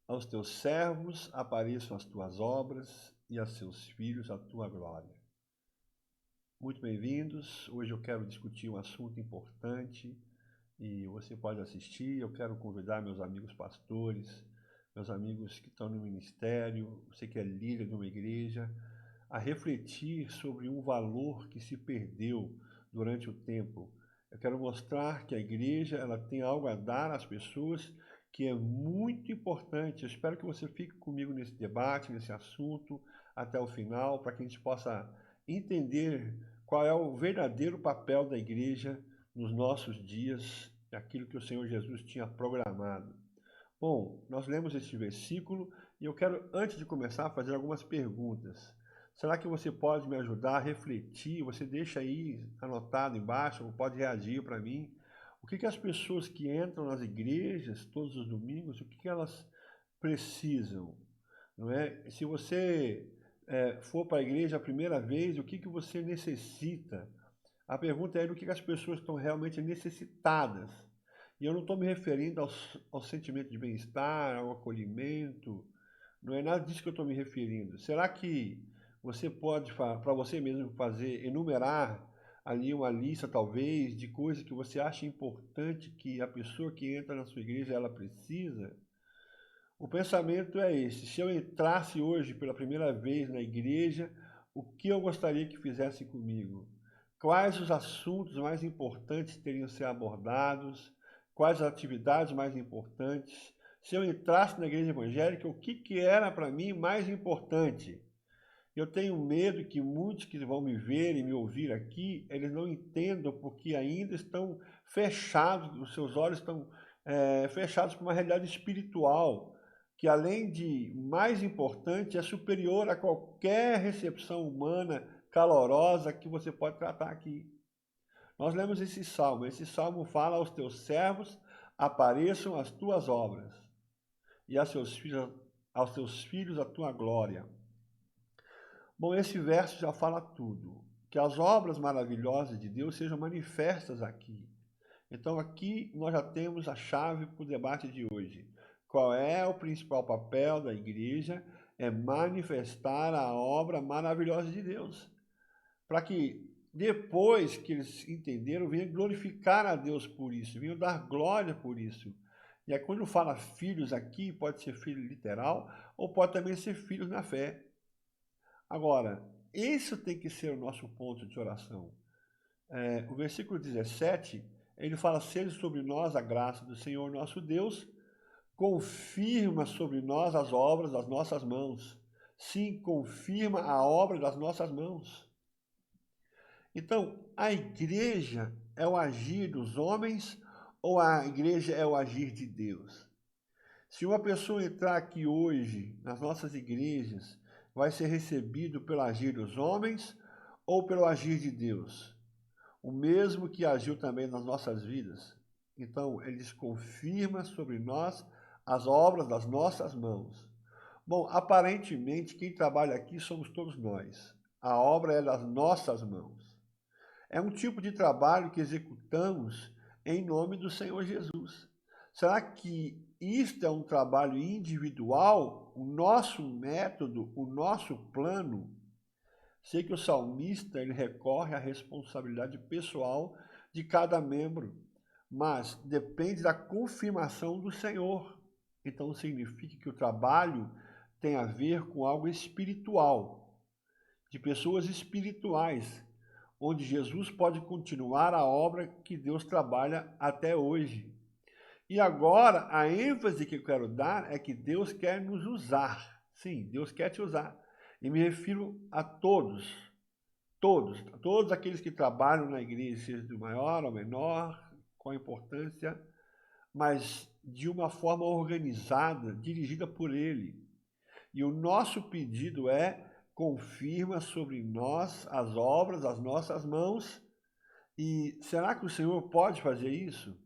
aos teus servos apareçam as tuas obras e a seus filhos a tua glória. Muito bem-vindos. Hoje eu quero discutir um assunto importante e você pode assistir. Eu quero convidar meus amigos pastores, meus amigos que estão no ministério, você que é líder de uma igreja, a refletir sobre um valor que se perdeu durante o tempo. Eu quero mostrar que a igreja ela tem algo a dar às pessoas que é muito importante. Eu espero que você fique comigo nesse debate, nesse assunto, até o final, para que a gente possa entender qual é o verdadeiro papel da igreja nos nossos dias, aquilo que o Senhor Jesus tinha programado. Bom, nós lemos este versículo e eu quero, antes de começar, fazer algumas perguntas. Será que você pode me ajudar a refletir? Você deixa aí anotado embaixo, ou pode reagir para mim. O que as pessoas que entram nas igrejas todos os domingos, o que elas precisam? Não é? Se você for para a igreja a primeira vez, o que você necessita? A pergunta é do que as pessoas estão realmente necessitadas. E eu não estou me referindo ao sentimento de bem-estar, ao acolhimento, não é nada disso que eu estou me referindo. Será que você pode, para você mesmo, enumerar ali uma lista, talvez, de coisas que você acha importante que a pessoa que entra na sua igreja, ela precisa? O pensamento é esse: se eu entrasse hoje pela primeira vez na igreja, o que eu gostaria que fizesse comigo? Quais os assuntos mais importantes teriam que ser abordados? Quais as atividades mais importantes? Se eu entrasse na igreja evangélica, o que era para mim mais importante? Eu tenho medo que muitos que vão me ver e me ouvir aqui, eles não entendam porque ainda estão fechados, os seus olhos estão fechados para uma realidade espiritual, que além de mais importante, é superior a qualquer recepção humana calorosa que você pode tratar aqui. Nós lemos esse salmo fala: aos teus servos apareçam as tuas obras, e aos teus filhos a tua glória. Bom, esse verso já fala tudo, que as obras maravilhosas de Deus sejam manifestas aqui. Então aqui nós já temos a chave para o debate de hoje. Qual é o principal papel da igreja? É manifestar a obra maravilhosa de Deus. Para que depois que eles entenderam, venham glorificar a Deus por isso, venham dar glória por isso. E aí quando fala filhos aqui, pode ser filho literal, ou pode também ser filhos na fé. Agora, isso tem que ser o nosso ponto de oração. O versículo 17, ele fala: seja sobre nós a graça do Senhor nosso Deus, confirma sobre nós as obras das nossas mãos. Sim, confirma a obra das nossas mãos. Então, a igreja é o agir dos homens ou a igreja é o agir de Deus? Se uma pessoa entrar aqui hoje nas nossas igrejas, vai ser recebido pelo agir dos homens ou pelo agir de Deus? O mesmo que agiu também nas nossas vidas. Então, ele confirma sobre nós as obras das nossas mãos. Bom, aparentemente, quem trabalha aqui somos todos nós. A obra é das nossas mãos. É um tipo de trabalho que executamos em nome do Senhor Jesus. Será que isto é um trabalho individual? O nosso método, o nosso plano? Sei que o salmista ele recorre à responsabilidade pessoal de cada membro, mas depende da confirmação do Senhor. Então significa que o trabalho tem a ver com algo espiritual, de pessoas espirituais, onde Jesus pode continuar a obra que Deus trabalha até hoje. E agora, a ênfase que eu quero dar é que Deus quer nos usar. Sim, Deus quer te usar. E me refiro a todos aqueles que trabalham na igreja, seja do maior ao menor, com importância, mas de uma forma organizada, dirigida por Ele. E o nosso pedido é: confirma sobre nós as obras das nossas mãos. E será que o Senhor pode fazer isso?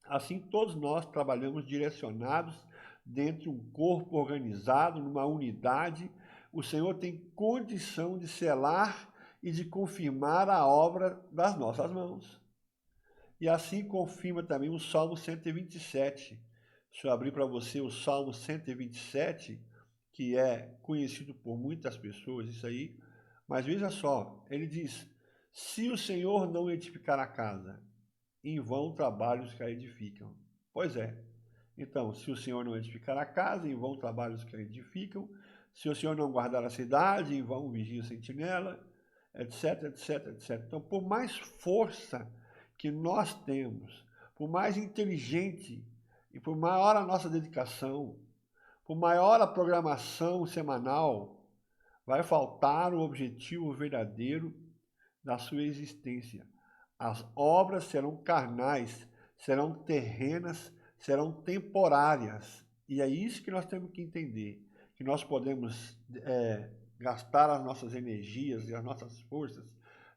Assim, todos nós trabalhamos direcionados dentro de um corpo organizado, numa unidade. O Senhor tem condição de selar e de confirmar a obra das nossas mãos. E assim confirma também o Salmo 127, Se eu abrir para você o Salmo 127, que é conhecido por muitas pessoas, isso aí, mas veja só, ele diz: se o Senhor não edificar a casa, em vão trabalham os que a edificam. Pois é. Então, se o Senhor não edificar a casa, em vão trabalham os que a edificam. Se o Senhor não guardar a cidade, em vão vigia a sentinela, etc, etc, etc. Então, por mais força que nós temos, por mais inteligente e por maior a nossa dedicação, por maior a programação semanal, vai faltar o objetivo verdadeiro da sua existência. As obras serão carnais, serão terrenas, serão temporárias. E é isso que nós temos que entender, que nós podemos gastar as nossas energias e as nossas forças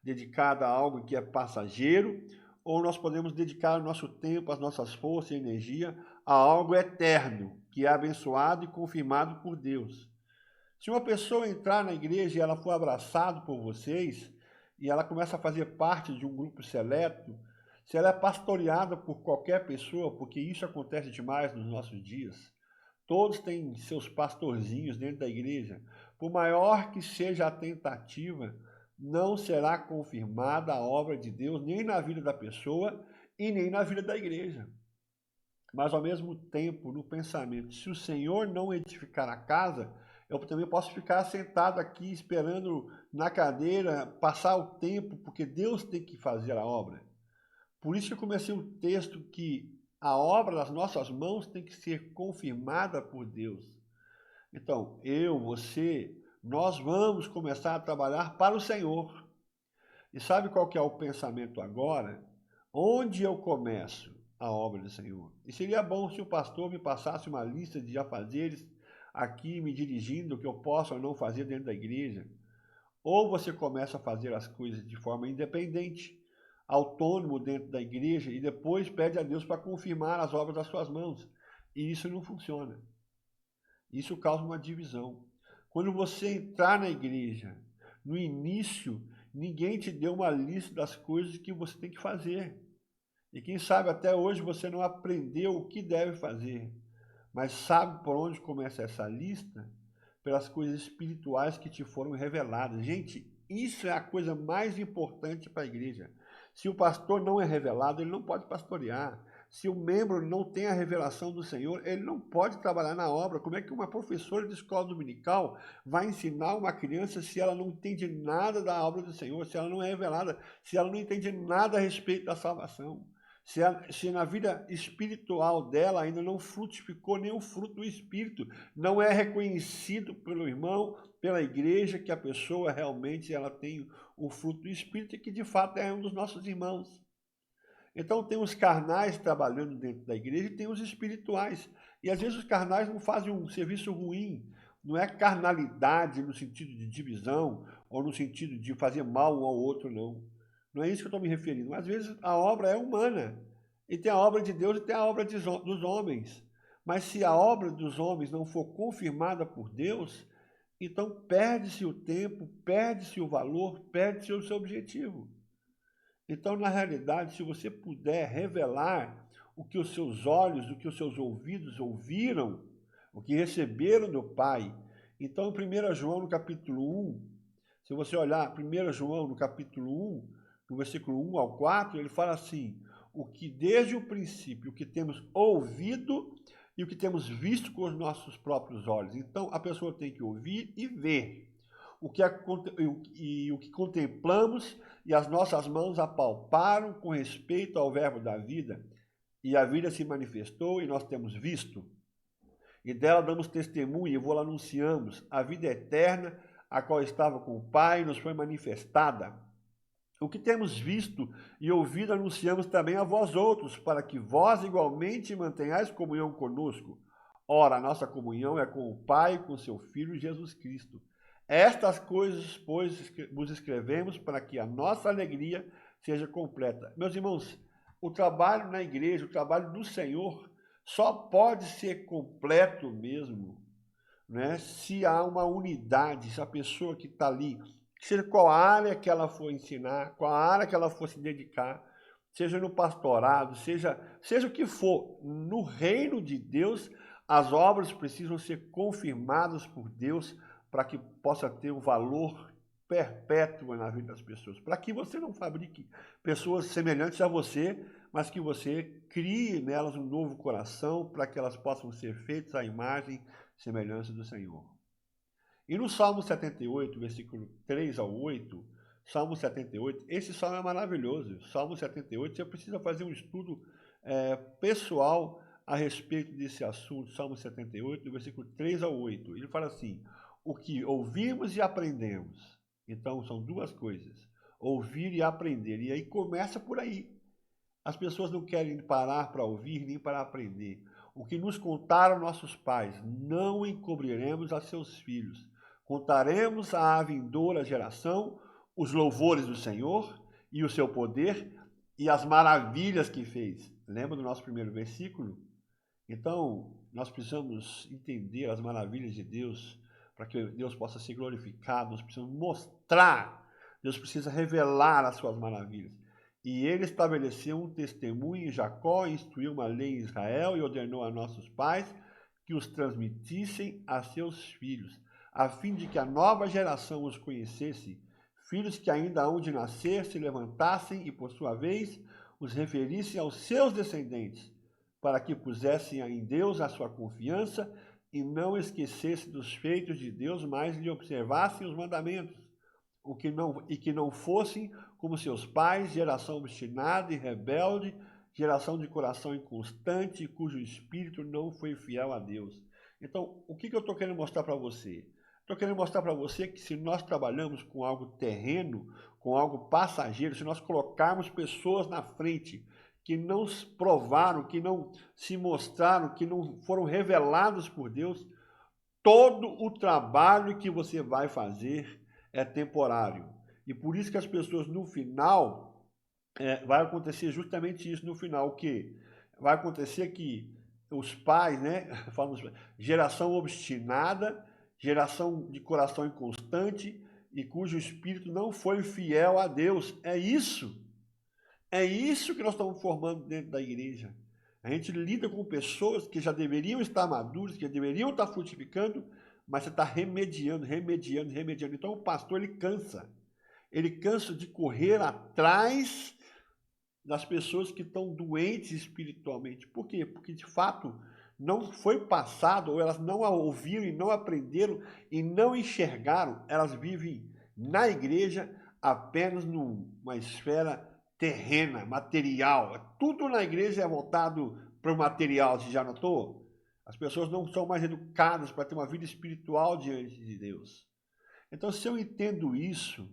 dedicadas a algo que é passageiro, ou nós podemos dedicar o nosso tempo, as nossas forças e energia a algo eterno, que é abençoado e confirmado por Deus. Se uma pessoa entrar na igreja e ela for abraçada por vocês, e ela começa a fazer parte de um grupo seleto, se ela é pastoreada por qualquer pessoa, porque isso acontece demais nos nossos dias, todos têm seus pastorzinhos dentro da igreja, por maior que seja a tentativa, não será confirmada a obra de Deus nem na vida da pessoa e nem na vida da igreja. Mas ao mesmo tempo, no pensamento, se o Senhor não edificar a casa, eu também posso ficar sentado aqui esperando na cadeira passar o tempo, porque Deus tem que fazer a obra. Por isso que eu comecei o texto que a obra das nossas mãos tem que ser confirmada por Deus. Então, eu, você, nós vamos começar a trabalhar para o Senhor. E sabe qual que é o pensamento agora? Onde eu começo a obra do Senhor? E seria bom se o pastor me passasse uma lista de afazeres aqui, me dirigindo o que eu posso ou não fazer dentro da igreja. Ou você começa a fazer as coisas de forma independente, autônomo dentro da igreja, e depois pede a Deus para confirmar as obras das suas mãos. E isso não funciona. Isso causa uma divisão. Quando você entrar na igreja, no início, ninguém te deu uma lista das coisas que você tem que fazer. E quem sabe até hoje você não aprendeu o que deve fazer. Mas sabe por onde começa essa lista? Pelas coisas espirituais que te foram reveladas. Gente, isso é a coisa mais importante para a igreja. Se o pastor não é revelado, ele não pode pastorear. Se o membro não tem a revelação do Senhor, ele não pode trabalhar na obra. Como é que uma professora de escola dominical vai ensinar uma criança se ela não entende nada da obra do Senhor, se ela não é revelada, se ela não entende nada a respeito da salvação? Se na vida espiritual dela ainda não frutificou nenhum fruto do Espírito, não é reconhecido pelo irmão, pela igreja, que a pessoa realmente ela tem o fruto do Espírito e que de fato é um dos nossos irmãos. Então tem os carnais trabalhando dentro da igreja e tem os espirituais. E às vezes os carnais não fazem um serviço ruim, não é carnalidade no sentido de divisão ou no sentido de fazer mal um ao outro, não. Não é isso que eu estou me referindo. Mas às vezes a obra é humana. E tem a obra de Deus e tem a obra dos homens. Mas se a obra dos homens não for confirmada por Deus, então perde-se o tempo, perde-se o valor, perde-se o seu objetivo. Então, na realidade, se você puder revelar o que os seus olhos, o que os seus ouvidos ouviram, o que receberam do Pai. Então, em 1 João, no capítulo 1, se você olhar 1 João, no capítulo 1, no versículo 1 ao 4, ele fala assim: o que desde o princípio, o que temos ouvido e o que temos visto com os nossos próprios olhos. Então, a pessoa tem que ouvir e ver o que contemplamos e as nossas mãos apalparam com respeito ao verbo da vida, e a vida se manifestou e nós temos visto, e dela damos testemunho e vou-la anunciamos, a vida eterna, a qual estava com o Pai, nos foi manifestada. O que temos visto e ouvido anunciamos também a vós outros, para que vós igualmente mantenhais comunhão conosco. Ora, a nossa comunhão é com o Pai e com seu Filho Jesus Cristo. Estas coisas, pois, vos escrevemos para que a nossa alegria seja completa. Meus irmãos, o trabalho na igreja, o trabalho do Senhor, só pode ser completo mesmo, né, se há uma unidade, se a pessoa que está ali, seja qual área que ela for ensinar, qual área que ela for se dedicar, seja no pastorado, seja o que for, no reino de Deus, as obras precisam ser confirmadas por Deus para que possa ter um valor perpétuo na vida das pessoas. Para que você não fabrique pessoas semelhantes a você, mas que você crie nelas um novo coração para que elas possam ser feitas à imagem e semelhança do Senhor. E no Salmo 78, versículo 3 ao 8, Salmo 78, esse salmo é maravilhoso. Salmo 78, você precisa fazer um estudo pessoal a respeito desse assunto. Salmo 78, do versículo 3 ao 8. Ele fala assim: o que ouvimos e aprendemos. Então, são duas coisas: ouvir e aprender. E aí começa por aí. As pessoas não querem parar para ouvir nem para aprender. O que nos contaram nossos pais, não encobriremos a seus filhos. Contaremos à vindoura geração os louvores do Senhor e o seu poder e as maravilhas que fez. Lembra do nosso primeiro versículo? Então, nós precisamos entender as maravilhas de Deus para que Deus possa ser glorificado. Nós precisamos mostrar, Deus precisa revelar as suas maravilhas. E ele estabeleceu um testemunho em Jacó, instruiu uma lei em Israel e ordenou a nossos pais que os transmitissem a seus filhos, a fim de que a nova geração os conhecesse, filhos que ainda hão de nascer se levantassem e, por sua vez, os referissem aos seus descendentes, para que pusessem em Deus a sua confiança e não esquecessem dos feitos de Deus, mas lhe observassem os mandamentos, que não fossem como seus pais, geração obstinada e rebelde, geração de coração inconstante, cujo espírito não foi fiel a Deus. Então, o que eu estou querendo mostrar para você? Estou querendo mostrar para você que se nós trabalhamos com algo terreno, com algo passageiro, se nós colocarmos pessoas na frente que não provaram, que não se mostraram, que não foram revelados por Deus, todo o trabalho que você vai fazer é temporário. E por isso que as pessoas no final, vai acontecer justamente isso no final, o quê? Vai acontecer que os pais, né, geração obstinada, geração de coração inconstante e cujo espírito não foi fiel a Deus. É isso que nós estamos formando dentro da igreja. A gente lida com pessoas que já deveriam estar maduras, que deveriam estar frutificando, mas você está remediando. Então o pastor, ele cansa de correr atrás das pessoas que estão doentes espiritualmente. Por quê? Porque de fato não foi passado, ou elas não ouviram e não aprenderam e não enxergaram, elas vivem na igreja apenas numa esfera terrena, material. Tudo na igreja é voltado para o material, você já notou? As pessoas não são mais educadas para ter uma vida espiritual diante de Deus. Então, se eu entendo isso,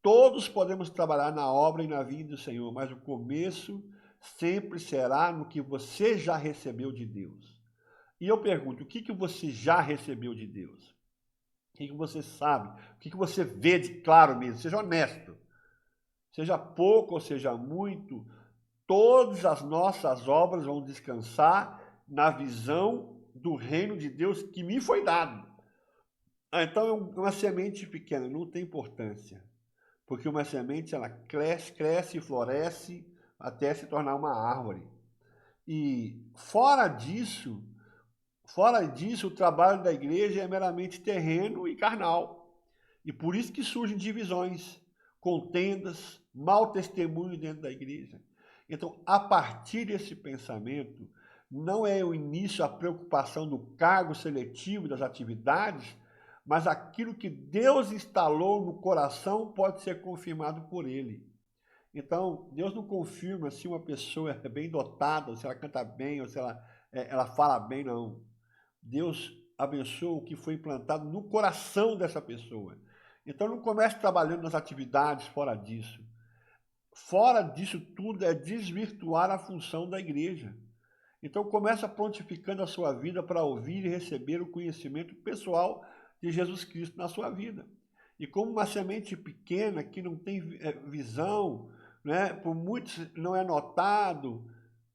todos podemos trabalhar na obra e na vinda do Senhor, mas o começo sempre será no que você já recebeu de Deus. E eu pergunto, o que você já recebeu de Deus? O que você sabe? O que você vê de claro mesmo? Seja honesto. Seja pouco ou seja muito, todas as nossas obras vão descansar na visão do reino de Deus que me foi dado. Então é uma semente pequena, não tem importância. Porque uma semente, ela cresce e floresce até se tornar uma árvore. E fora disso, o trabalho da igreja é meramente terreno e carnal. E por isso que surgem divisões, contendas, mau testemunho dentro da igreja. Então, a partir desse pensamento, não é o início a preocupação do cargo seletivo das atividades, mas aquilo que Deus instalou no coração pode ser confirmado por ele. Então, Deus não confirma se uma pessoa é bem dotada, ou se ela canta bem, ou se ela fala bem, não. Deus abençoa o que foi implantado no coração dessa pessoa. Então, não comece trabalhando nas atividades fora disso. Fora disso tudo é desvirtuar a função da igreja. Então, começa prontificando a sua vida para ouvir e receber o conhecimento pessoal de Jesus Cristo na sua vida. E como uma semente pequena que não tem visão, né, por muitos não é notado,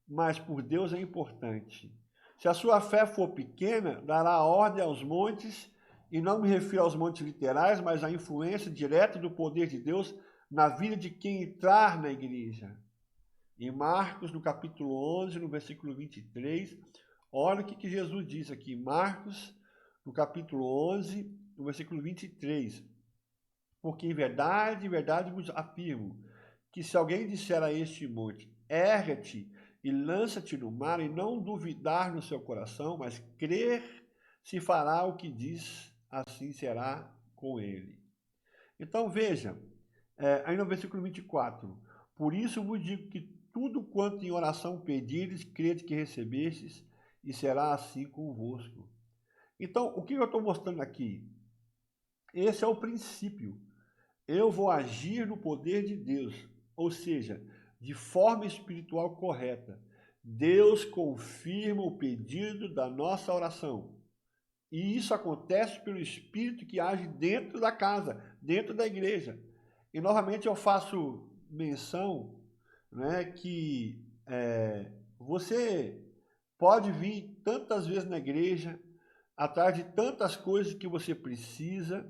mas por Deus é importante. Se a sua fé for pequena, dará ordem aos montes, e não me refiro aos montes literais, mas à influência direta do poder de Deus na vida de quem entrar na igreja. Em Marcos, no capítulo 11, no versículo 23, olha o que Jesus diz aqui. Marcos, no capítulo 11, no versículo 23. Porque em verdade vos afirmo, que se alguém disser a este monte, ergue-te e lança-te no mar, e não duvidar no seu coração, mas crer se fará o que diz, assim será com ele. Então veja, aí no versículo 24, por isso vos digo que tudo quanto em oração pedires, crede que recebestes, e será assim convosco. Então, o que eu estou mostrando aqui? Esse é o princípio. Eu vou agir no poder de Deus, ou seja, de forma espiritual correta. Deus confirma o pedido da nossa oração. E isso acontece pelo Espírito que age dentro da casa, dentro da igreja. E novamente eu faço menção, né, que você pode vir tantas vezes na igreja, atrás de tantas coisas que você precisa,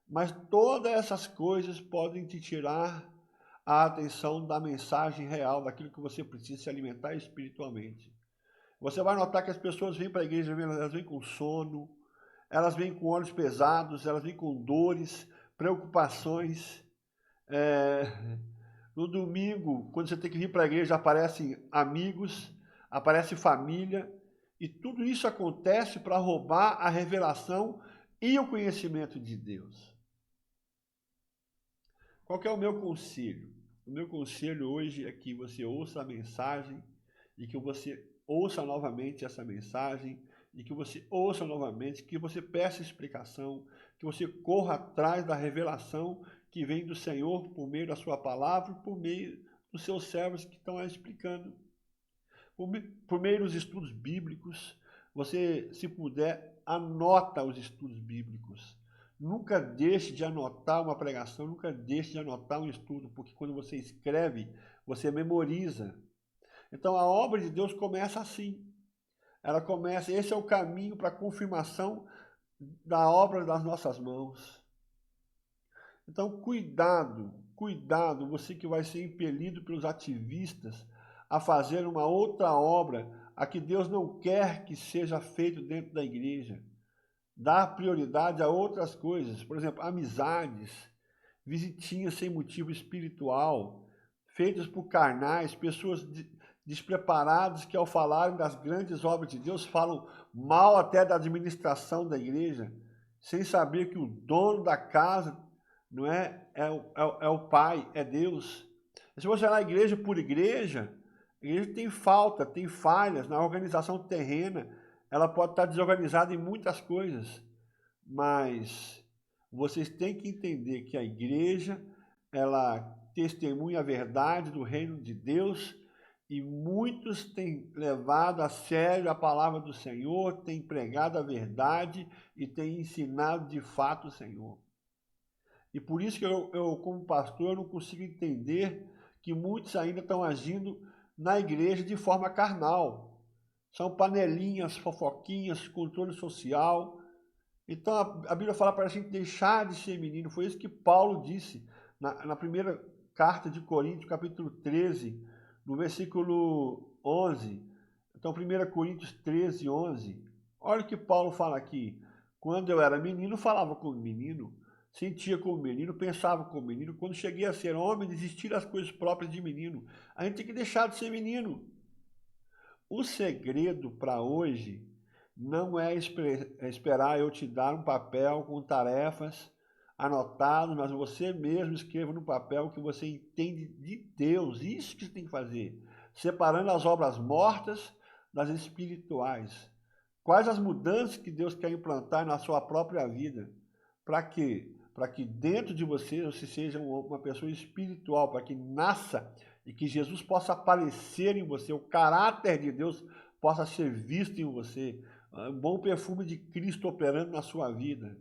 mas todas essas coisas podem te tirar a atenção da mensagem real, daquilo que você precisa se alimentar espiritualmente. Você vai notar que as pessoas vêm para a igreja, elas vêm com sono, elas vêm com olhos pesados, elas vêm com dores, preocupações. No domingo, quando você tem que vir para a igreja, aparecem amigos, aparece família, e tudo isso acontece para roubar a revelação e o conhecimento de Deus. Qual que é o meu conselho? O meu conselho hoje é que você ouça a mensagem e que você ouça novamente essa mensagem e que você ouça novamente, que você peça explicação, que você corra atrás da revelação que vem do Senhor por meio da sua palavra, por meio dos seus servos que estão lá explicando. Por meio dos estudos bíblicos, você, se puder, anota os estudos bíblicos. Nunca deixe de anotar uma pregação, nunca deixe de anotar um estudo, porque quando você escreve, você memoriza. Então a obra de Deus começa assim. Ela começa, esse é o caminho para a confirmação da obra das nossas mãos. Então cuidado, você que vai ser impelido pelos ativistas a fazer uma outra obra, a que Deus não quer que seja feito dentro da igreja. Dar prioridade a outras coisas, por exemplo, amizades, visitinhas sem motivo espiritual, feitas por carnais, pessoas despreparadas que ao falarem das grandes obras de Deus falam mal até da administração da igreja, sem saber que o dono da casa não é o Pai, é Deus. Se você vai na igreja por igreja, a igreja tem falta, tem falhas na organização terrena, ela pode estar desorganizada em muitas coisas, mas vocês têm que entender que a igreja, ela testemunha a verdade do reino de Deus e muitos têm levado a sério a palavra do Senhor, têm pregado a verdade e têm ensinado de fato o Senhor. E por isso que eu como pastor, eu não consigo entender que muitos ainda estão agindo na igreja de forma carnal. São panelinhas, fofoquinhas, controle social. Então a Bíblia fala para a gente deixar de ser menino. Foi isso que Paulo disse na primeira carta de Coríntios, capítulo 13, no versículo 11. Então 1 Coríntios 13, 11. Olha o que Paulo fala aqui. Quando eu era menino, falava como menino, sentia como menino, pensava como menino. Quando cheguei a ser homem, desisti das coisas próprias de menino. A gente tem que deixar de ser menino. O segredo para hoje não é esperar eu te dar um papel com tarefas anotadas, mas você mesmo escreva no papel o que você entende de Deus. Isso que você tem que fazer. Separando as obras mortas das espirituais. Quais as mudanças que Deus quer implantar na sua própria vida? Para quê? Para que dentro de você seja uma pessoa espiritual, para que nasça e que Jesus possa aparecer em você, o caráter de Deus possa ser visto em você, um bom perfume de Cristo operando na sua vida.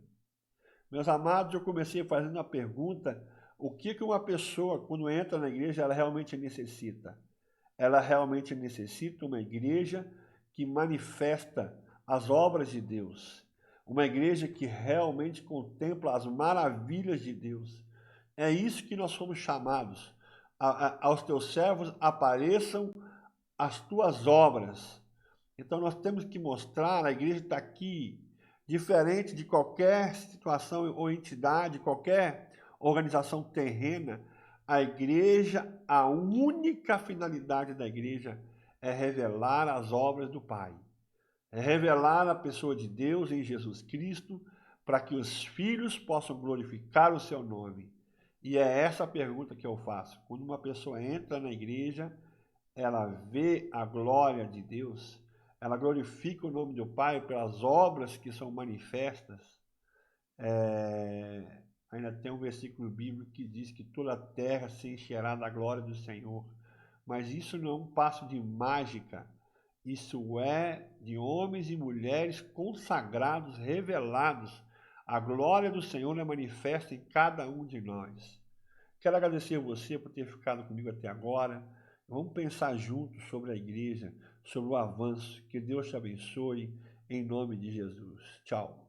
Meus amados, eu comecei fazendo a pergunta, o que uma pessoa, quando entra na igreja, ela realmente necessita? Ela realmente necessita uma igreja que manifesta as obras de Deus, uma igreja que realmente contempla as maravilhas de Deus. É isso que nós somos chamados, aos teus servos apareçam as tuas obras. Então nós temos que mostrar, a igreja está aqui, diferente de qualquer situação ou entidade, qualquer organização terrena, a igreja, a única finalidade da igreja é revelar as obras do Pai. É revelar a pessoa de Deus em Jesus Cristo, para que os filhos possam glorificar o seu nome. E é essa a pergunta que eu faço. Quando uma pessoa entra na igreja, ela vê a glória de Deus, ela glorifica o nome do Pai pelas obras que são manifestas. Ainda tem um versículo bíblico que diz que toda a terra se encherá da glória do Senhor. Mas isso não é um passo de mágica. Isso é de homens e mulheres consagrados, revelados. A glória do Senhor é manifesta em cada um de nós. Quero agradecer a você por ter ficado comigo até agora. Vamos pensar juntos sobre a igreja, sobre o avanço. Que Deus te abençoe, em nome de Jesus. Tchau.